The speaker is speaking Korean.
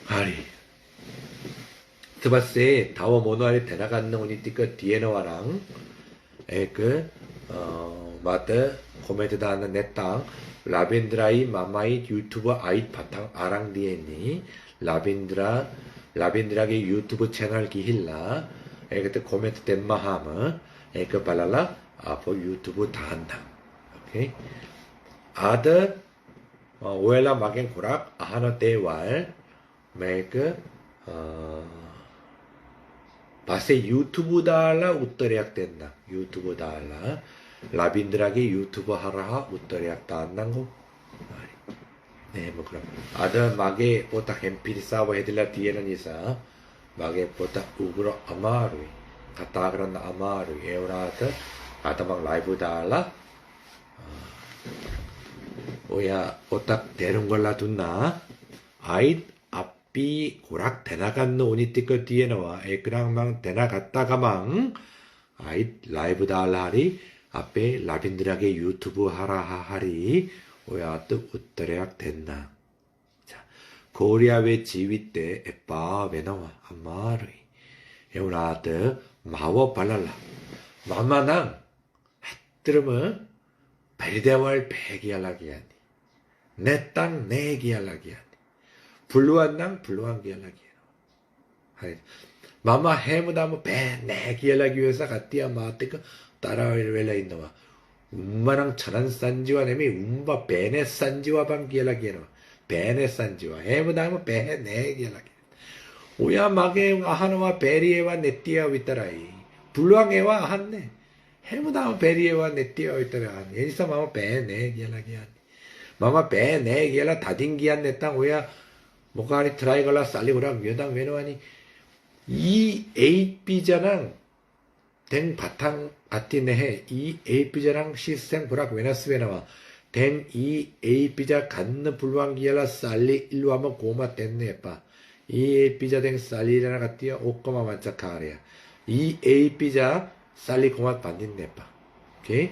hari. Sebab tahu mono hari tenaga no uniti ke tiene warang ek mata komentar dan netang 라벤드라이 마마이 유튜브 아잇 바탕 아랑 디에니 라벤드라게 유튜브 채널 기힐라 그때 코멘트 된 마하마 그 발랄라 아포 유튜브 다한다 오케이 아더 오엘라 마겐 고락 아하나 때왈 메그 바세 유튜브 달라 웃더리약 된다 유튜브 달라 라빈들에게 유튜브 하라 웃더리약 다한다고 네, 뭐 그럼 아들 마게 보다 햄피리 싸워 해들라 뒤에는 이사 마게 보다 우그러 아마루 갔다 그런 아마루 에오라드 아다막 라이브 달라 오야 오딱 대는 걸라 둔나 아잇 앞비 고락 대나간 노니 띠꺼 뒤에 나와 에그랑망 대나갔다가망 아잇 라이브 달라리 앞에 라빈들에게 유튜브 하라 하리 오야 또 웃더래약 됐나 자 고리아웨 지위 때 에빠 왜 나와 아마르이 에우라드 마워 발랄라 마마낭 핫들으면 베리대월 배기할라기야니 내 땅 내 기할라기야니 불루한 낭 불루한 기할라기야 마마 해무다무 배내 기할라기 위해서 갔디야 마때가 따라웰라 있노와 um마랑 천안 산지와 내미 um바 베네 산지와 방기엘라기에노 베네 산지와 해무다무 베네 기엘라기 오야 마게 아하노와 베리에와 네띠아 위따라이 불왕에와 한네 해무다무 베리에와 네띠아 위따라 예니사 마마 베네 기엘라기야 마마 베네 기엘라 다딩기한 네땅 오야 모가리 트라이걸라 살리고랑 위에당 외노하니 이 에이비자랑 댕 바탕 아띠네해 이 에이피자랑 시스템 보락 웨나스베나와 댕이 에이피자 갖는 불왕기엘라 살리 일로 하면 고마 뗐네 빠 이 에이피자 댕 살리라나 같디야 오꼬마 만짝하래야 이 에이피자 살리 고마 반딘네 빠 오케이